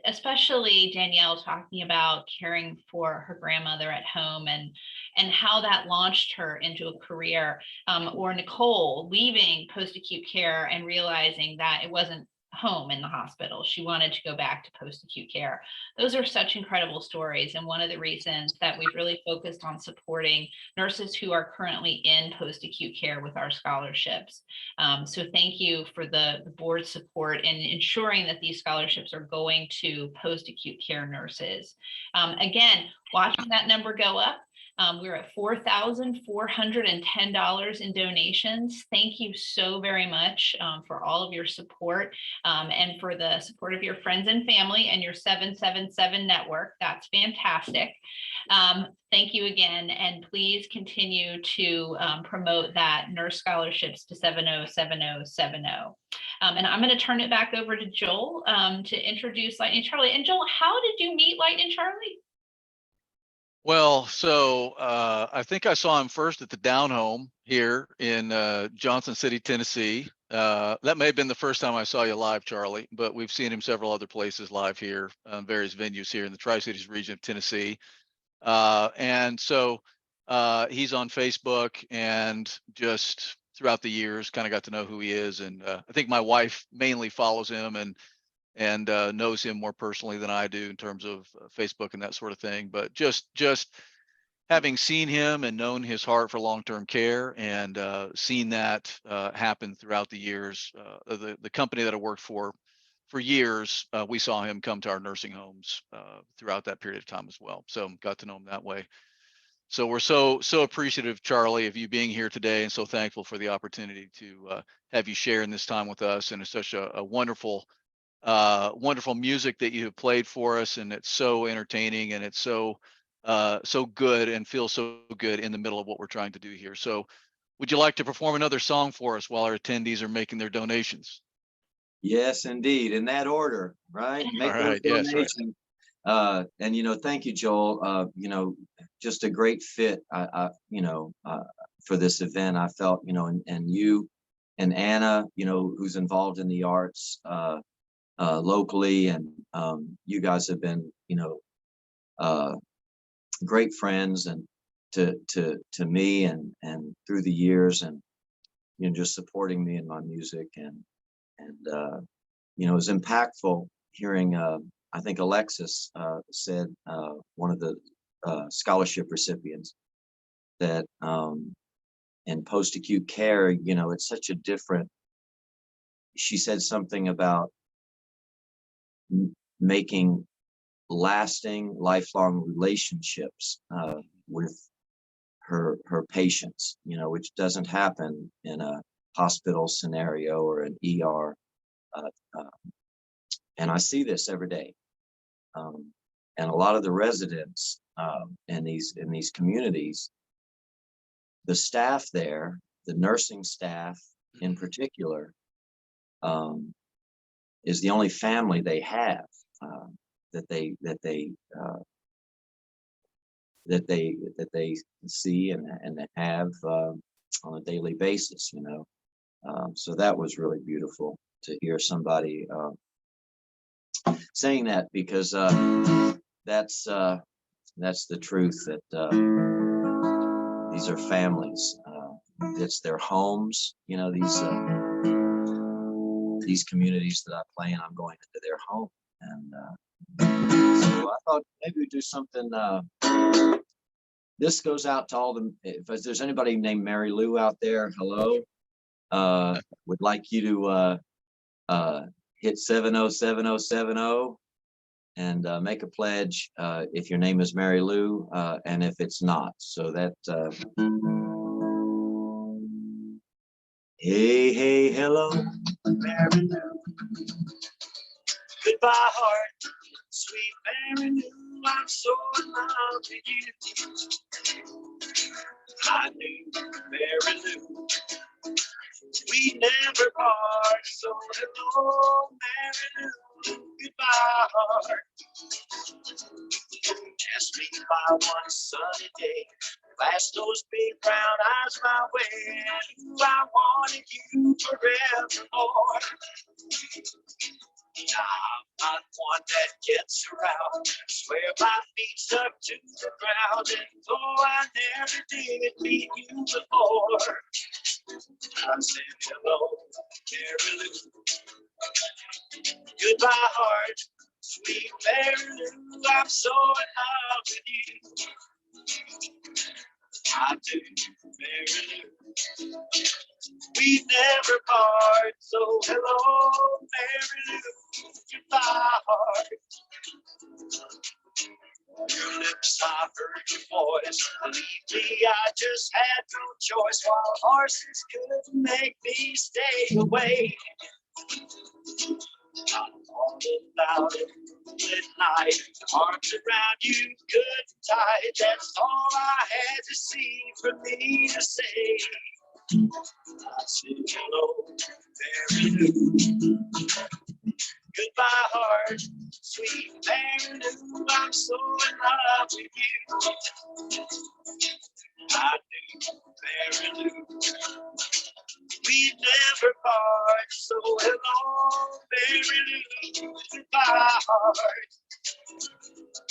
Especially Danielle talking about caring for her grandmother at home and how that launched her into a career, or Nicole leaving post-acute care and realizing that it wasn't home in the hospital. She wanted to go back to post-acute care. Those are such incredible stories. And one of the reasons that we've really focused on supporting nurses who are currently in post-acute care with our scholarships. So thank you for the board's support in ensuring that these scholarships are going to post-acute care nurses. Again, watching that number go up. We're at $4,410 in donations. Thank you so very much for all of your support and for the support of your friends and family and your 777 network. That's fantastic. Thank you again, and please continue to promote that nurse scholarships to 707070. And I'm going to turn it back over to Joel to introduce Lightning Charlie. And Joel, how did you meet Lightning Charlie? Well, so I think I saw him first at the Down Home here in Johnson City, Tennessee. That may have been the first time I saw you live, Charlie, but we've seen him several other places live here, various venues here in the Tri-Cities region of Tennessee. And so he's on Facebook, and just throughout the years kind of got to know who he is. And I think my wife mainly follows him and knows him more personally than I do in terms of Facebook and that sort of thing. But just having seen him and known his heart for long-term care and seen that happen throughout the years, the company that I worked for years, we saw him come to our nursing homes throughout that period of time as well. So got to know him that way. So we're so appreciative, Charlie, of you being here today, and so thankful for the opportunity to have you share in this time with us. And it's such a wonderful music that you have played for us, and it's so entertaining, and it's so good and feels so good in the middle of what we're trying to do here. So would you like to perform another song for us while our attendees are making their donations? Yes, indeed, in that order, right? Make those donations. Right. And thank you, Joel. Just a great fit. For this event, I felt, and you and Anna, who's involved in the arts locally, and you guys have been, great friends and to me and through the years, and just supporting me in my music, and it was impactful hearing. I think Alexis said, one of the scholarship recipients, that in post-acute care, it's such a different. She said something about making lasting, lifelong relationships with her patients, which doesn't happen in a hospital scenario or an ER. And I see this every day. And a lot of the residents in these communities, the staff there, the nursing staff in particular, is the only family they have that they see and have on a daily basis. So that was really beautiful to hear somebody saying that, because that's the truth, that these are families. It's their homes. These communities that I play in, I'm going into their home, and so I thought maybe we'd do something. This goes out to all the. If there's anybody named Mary Lou out there, hello. Would like you to hit 707070 and make a pledge if your name is Mary Lou, and if it's not. So that hey, hello, Mary Lou. Goodbye, heart, sweet Mary Lou. I'm so in love with you. I knew Mary Lou. We never part, so hello, Mary Lou. Goodbye, heart. Ask me by one sunny day, flash those big brown eyes my way, and I wanted you forevermore. I'm not one that gets around. I swear my feet stuck to the ground, and though I never did meet you before, I said hello, Mary Lou. Goodbye, heart, sweet Mary Lou, I'm so in love with you. I do, Mary Lou. We never part, so hello, Mary Lou. Goodbye, heart. Your lips, I heard your voice. Believe me, I just had no choice. While horses couldn't make me stay away. I'm all about it. Midnight, arms around you, good and tight. That's all I had to see for me to say. I said hello, Mary Lou. Goodbye, heart, sweet Mary Lou. I'm so in love with you. I do, Mary Lou. We never part, so hello, Mary Lou. Goodbye, heart.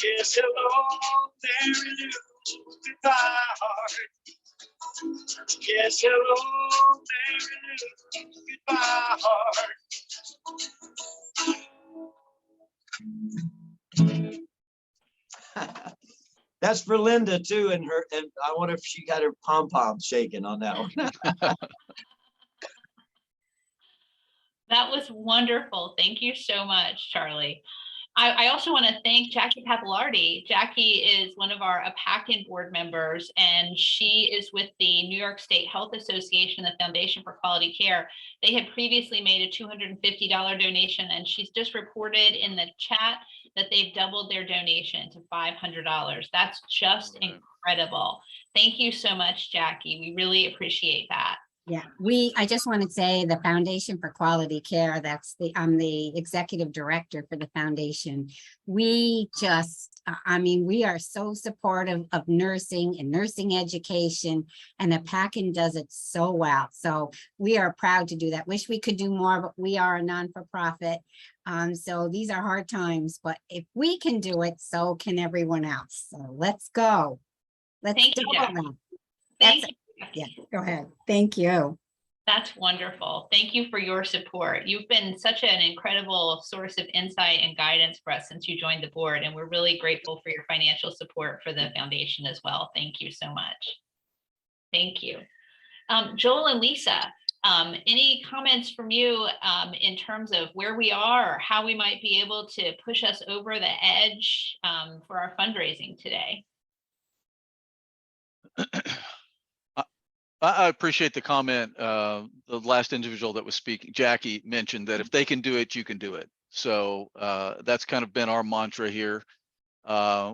Yes, hello, Mary Lou. Goodbye, heart. Yes, hello, Mary Lou. Goodbye, heart. That's for Linda too, and I wonder if she got her pom-pom shaking on that one. That was wonderful. Thank you so much, Charlie. I also want to thank Jackie Pappalardi. Jackie is one of our AAPACN board members, and she is with the New York State Health Association, the Foundation for Quality Care. They had previously made a $250 donation, and she's just reported in the chat that they've doubled their donation to $500. That's just incredible. Thank you so much, Jackie. We really appreciate that. Yeah, I just want to say the Foundation for Quality Care, I'm the executive director for the foundation. We just, we are so supportive of nursing and nursing education, and AAPACN does it so well. So we are proud to do that. Wish we could do more, but we are a non-for-profit. So these are hard times, but if we can do it, so can everyone else. So let's go. Thank you, Jack. Thank you. Yeah, go ahead. Thank you. That's wonderful. Thank you for your support. You've been such an incredible source of insight and guidance for us since you joined the board, and we're really grateful for your financial support for the foundation as well. Thank you so much. Thank you. Joel and Lisa, any comments from you in terms of where we are or how we might be able to push us over the edge for our fundraising today? I appreciate the comment. The last individual that was speaking, Jackie, mentioned that if they can do it, you can do it. So that's kind of been our mantra here.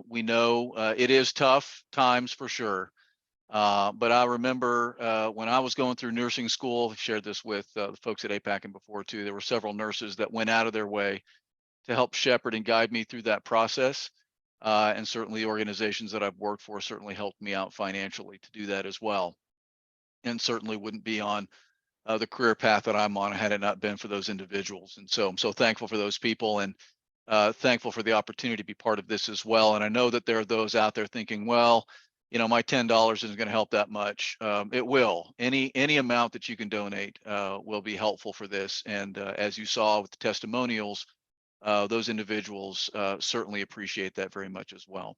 We know it is tough times for sure. But I remember when I was going through nursing school, I've shared this with the folks at AAPACN before too, there were several nurses that went out of their way to help shepherd and guide me through that process. And certainly the organizations that I've worked for certainly helped me out financially to do that as well. And certainly wouldn't be on the career path that I'm on had it not been for those individuals. And so I'm so thankful for those people and thankful for the opportunity to be part of this as well. And I know that there are those out there thinking, well, you know, my $10 isn't going to help that much. It will. Any amount that you can donate will be helpful for this. And as you saw with the testimonials, those individuals certainly appreciate that very much as well.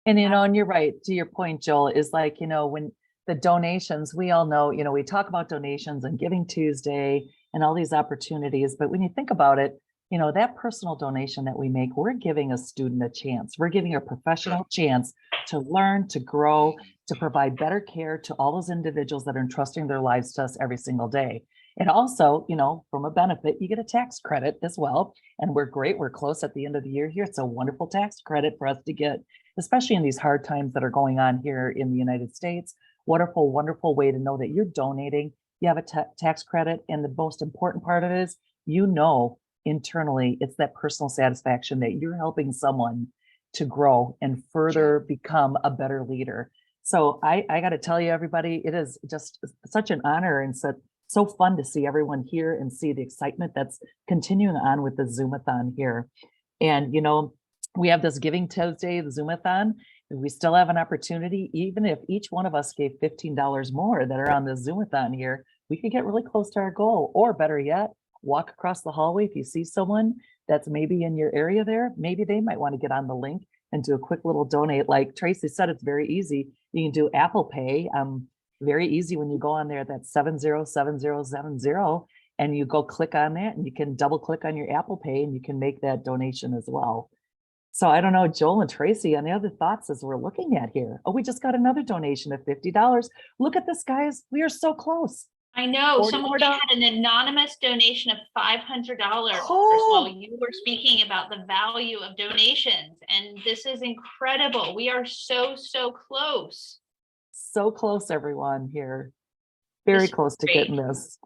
And, you know, and you're right, to your point, Joel, is like, you know, when the donations, we all know, you know, we talk about donations and Giving Tuesday and all these opportunities, but when you think about it, you know, that personal donation that we make, we're giving a student a chance. We're giving a professional chance to learn, to grow, to provide better care to all those individuals that are entrusting their lives to us every single day. And also, you know, from a benefit, you get a tax credit as well. And we're great. We're close at the end of the year here. It's a wonderful tax credit for us to get, especially in these hard times that are going on here in the United States. Wonderful, wonderful way to know that you're donating. You have a tax credit. And the most important part of it is, you know, internally, it's that personal satisfaction that you're helping someone to grow and further become a better leader. So I got to tell you, everybody, it is just such an honor and so fun to see everyone here and see the excitement that's continuing on with the Zoom-a-thon here. And, you know, we have this Giving Tuesday, the Zoom-a-thon. We still have an opportunity, even if each one of us gave $15 more that are on the Zoom-a-thon here, we could get really close to our goal, or better yet, walk across the hallway. If you see someone that's maybe in your area there, maybe they might want to get on the link and do a quick little donate. Like Tracy said, it's very easy. You can do Apple Pay. Very easy when you go on there, that's 707070, and you go click on that and you can double click on your Apple Pay and you can make that donation as well. So I don't know, Joel and Tracy, any other thoughts as we're looking at here? Oh, we just got another donation of $50. Look at this, guys. We are so close. I know someone $44. had an anonymous donation of $500 Oh. while you were speaking about the value of donations. And this is incredible. We are so, so close. So close, everyone here. Very close to getting this.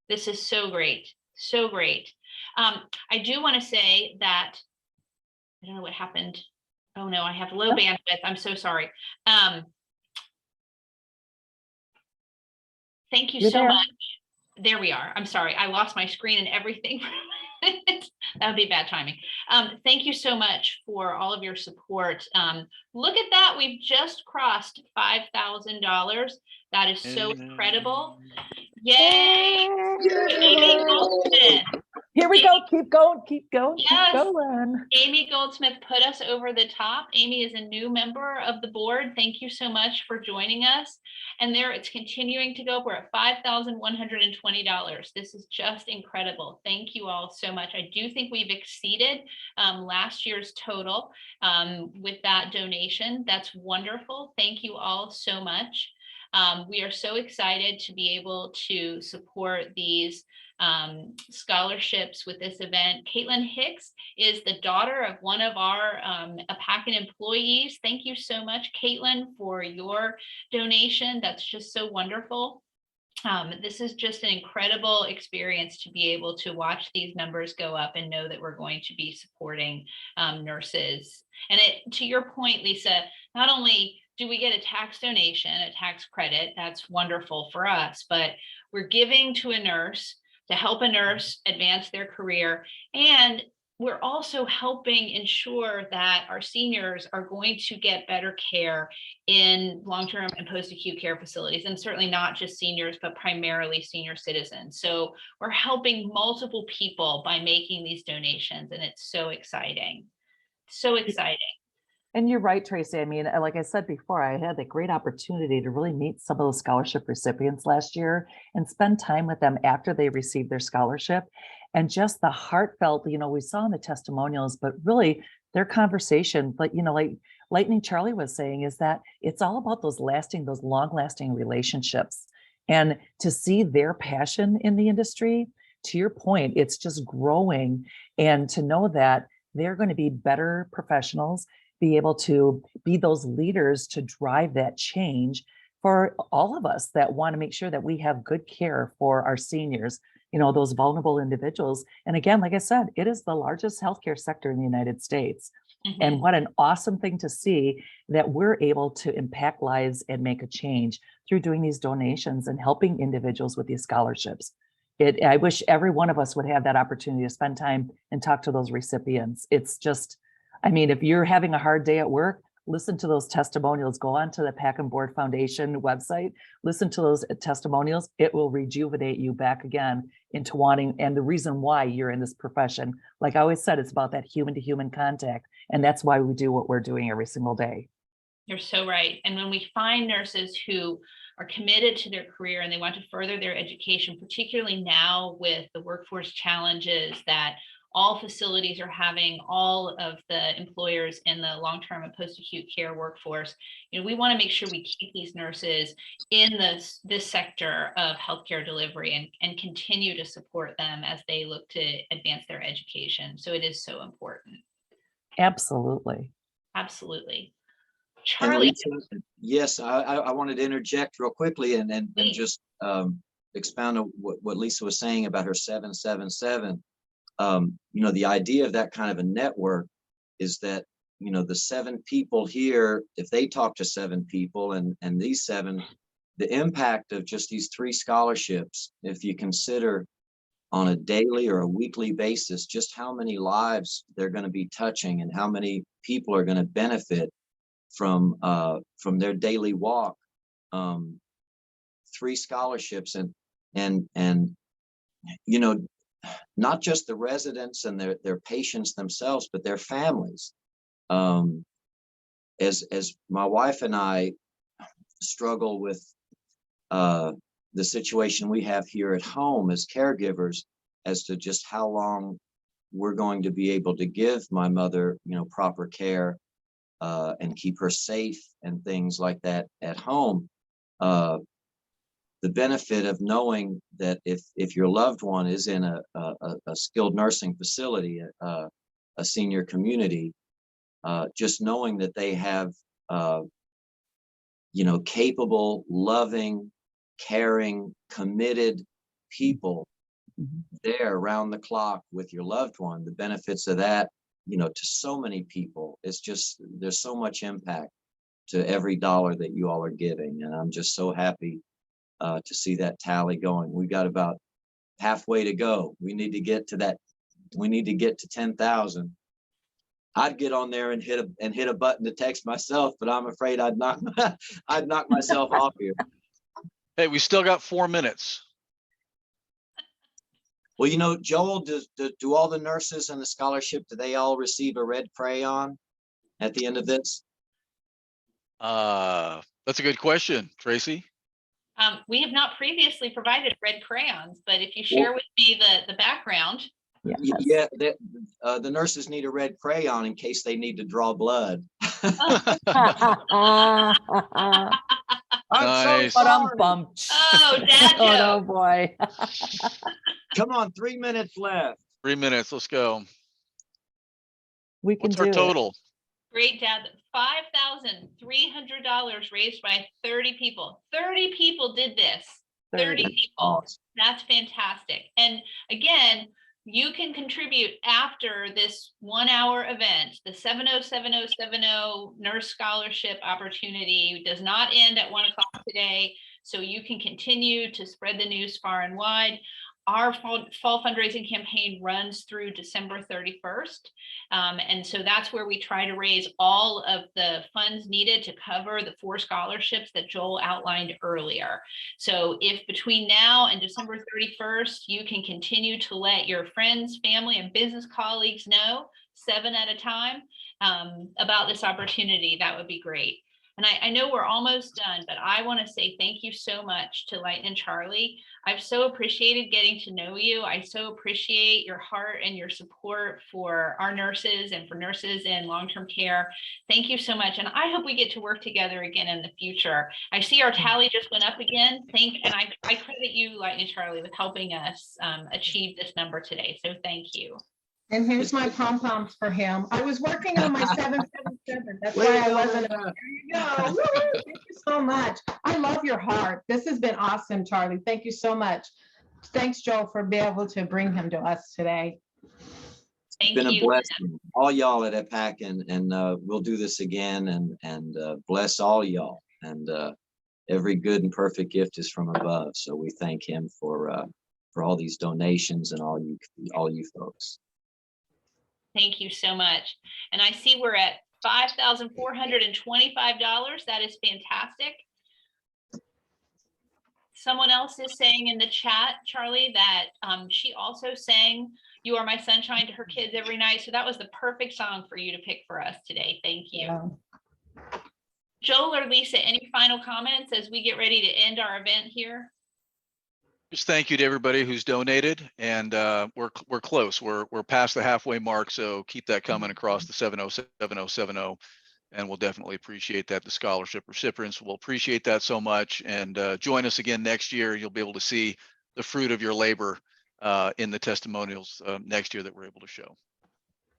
This is so great. So great. I do want to say that I don't know what happened. Oh no, I have low bandwidth. I'm so sorry. Thank you so much. There we are. I'm sorry. I lost my screen and everything. That would be bad timing. Thank you so much for all of your support. Look at that. We've just crossed $5,000. That is so incredible. Yay. Amy Goldsmith. Here we go. Keep going. Keep going. Yes. Keep going. Amy Goldsmith put us over the top. Amy is a new member of the board. Thank you so much for joining us. And there it's continuing to go up. We're at $5,120. This is just incredible. Thank you all so much. I do think we've exceeded last year's total with that donation. That's wonderful. Thank you all so much. We are so excited to be able to support these scholarships with this event. Caitlin Hicks is the daughter of one of our AAPACN employees. Thank you so much, Caitlin, for your donation. That's just so wonderful. This is just an incredible experience to be able to watch these numbers go up and know that we're going to be supporting nurses. And to your point, Lisa, not only do we get a tax donation, a tax credit, that's wonderful for us, but we're giving to a nurse to help a nurse advance their career. And we're also helping ensure that our seniors are going to get better care in long-term and post-acute care facilities, and certainly not just seniors, but primarily senior citizens. So we're helping multiple people by making these donations, and it's so exciting. So exciting. And you're right, Tracy. I mean, like I said before, I had the great opportunity to really meet some of those scholarship recipients last year and spend time with them after they received their scholarship. And just the heartfelt, we saw in the testimonials, but really their conversation, but, like Lightning Charlie was saying, is that it's all about those long-lasting relationships. And to see their passion in the industry, to your point, it's just growing. And to know that they're going to be better professionals, be able to be those leaders to drive that change for all of us that want to make sure that we have good care for our seniors, those vulnerable individuals. And again, like I said, it is the largest healthcare sector in the United States. Mm-hmm. And what an awesome thing to see that we're able to impact lives and make a change through doing these donations and helping individuals with these scholarships. I wish every one of us would have that opportunity to spend time and talk to those recipients. It's just, if you're having a hard day at work, listen to those testimonials. Go on to the AAPACN Board Foundation website, listen to those testimonials. It will rejuvenate you back again into wanting, and the reason why you're in this profession. Like I always said, it's about that human-to-human contact. And that's why we do what we're doing every single day. You're so right. And when we find nurses who are committed to their career and they want to further their education, particularly now with the workforce challenges that all facilities are having, all of the employers in the long-term and post-acute care workforce, we want to make sure we keep these nurses in this sector of healthcare delivery and continue to support them as they look to advance their education. So it is so important. Absolutely. Absolutely. Charlie. Yes, I wanted to interject real quickly and just expound on what Lisa was saying about her 777. The idea of that kind of a network is that, the 7 people here, if they talk to 7 people and these 7, the impact of just these 3 scholarships, if you consider on a daily or a weekly basis, just how many lives they're going to be touching and how many people are going to benefit from their daily walk. 3 scholarships and not just the residents and their patients themselves, but their families. As my wife and I struggle with the situation we have here at home as caregivers, as to just how long we're going to be able to give my mother, proper care and keep her safe and things like that at home. The benefit of knowing that if your loved one is in a skilled nursing facility, a senior community, just knowing that they have, capable, loving, caring, committed people there around the clock with your loved one, the benefits of that, to so many people, it's just, there's so much impact to every dollar that you all are giving. And I'm just so happy to see that tally going. We got about halfway to go. We need to get to that. We need to get to 10,000. I'd get on there and hit a button to text myself, but I'm afraid I'd knock myself off here. Hey, we still got 4 minutes. Well, Joel, do all the nurses and the scholarship, do they all receive a red crayon at the end of this? That's a good question, Tracy. We have not previously provided red crayons, but if you share with me the background. Yeah, the nurses need a red crayon in case they need to draw blood. Nice. Oh, dad joke. Oh boy. Come on, 3 minutes left. 3 minutes, let's go. We can What's do our it. total? Great, Dad. $5,300 raised by 30 people. 30 people did this. 30 people. That's fantastic. And again, you can contribute after this 1 hour event. The 707070 nurse scholarship opportunity does not end at 1 o'clock today. So you can continue to spread the news far and wide. Our fall fundraising campaign runs through December 31st. And so that's where we try to raise all of the funds needed to cover the 4 scholarships that Joel outlined earlier. So if between now and December 31st, you can continue to let your friends, family, and business colleagues know 7 at a time about this opportunity, that would be great. And I know we're almost done, but I want to say thank you so much to Lightning Charlie. I've so appreciated getting to know you. I so appreciate your heart and your support for our nurses and for nurses in long-term care. Thank you so much. And I hope we get to work together again in the future. I see our tally just went up again. And I credit you, Lightning Charlie, with helping us achieve this number today. So thank you. And here's my pom-poms for him. I was working on my 777. That's why I wasn't. There you go. Woo! Thank you so much. I love your heart. This has been awesome, Charlie. Thank you so much. Thanks, Joel, for being able to bring him to us today. It's been a blessing. All y'all at AAPACN, and we'll do this again, and bless all y'all. And every good and perfect gift is from above. So we thank him for all these donations and all you folks. Thank you so much. And I see we're at $5,425. That is fantastic. Someone else is saying in the chat, Charlie, that she also sang "You Are My Sunshine" to her kids every night. So that was the perfect song for you to pick for us today. Thank you. Yeah. Joel or Lisa, any final comments as we get ready to end our event here? Just thank you to everybody who's donated, and we're close. We're past the halfway mark, so keep that coming across the 707070, and we'll definitely appreciate that. The scholarship recipients will appreciate that so much, and join us again next year. You'll be able to see the fruit of your labor in the testimonials next year that we're able to show.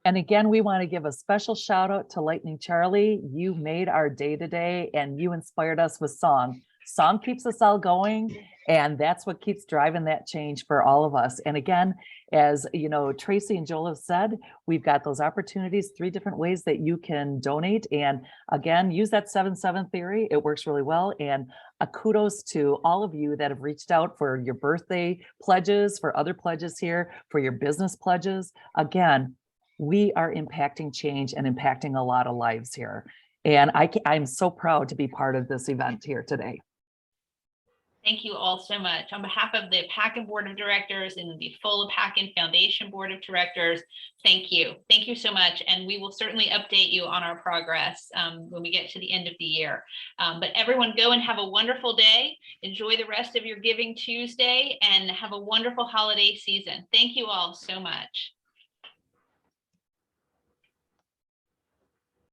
And again, we want to give a special shout out to Lightning Charlie. You made our day today, and you inspired us with song. Song keeps us all going, and that's what keeps driving that change for all of us. And again, as you know, Tracy and Joel have said, we've got those opportunities, 3 different ways that you can donate. And again, use that 7-7 theory. It works really well. And a kudos to all of you that have reached out for your birthday pledges, for other pledges here, for your business pledges. Again, we are impacting change and impacting a lot of lives here. And I'm so proud to be part of this event here today. Thank you all so much. On behalf of the AAPACN Board of Directors and the full AAPACN Foundation Board of Directors, thank you. Thank you so much. And we will certainly update you on our progress when we get to the end of the year. But everyone go and have a wonderful day. Enjoy the rest of your Giving Tuesday and have a wonderful holiday season. Thank you all so much.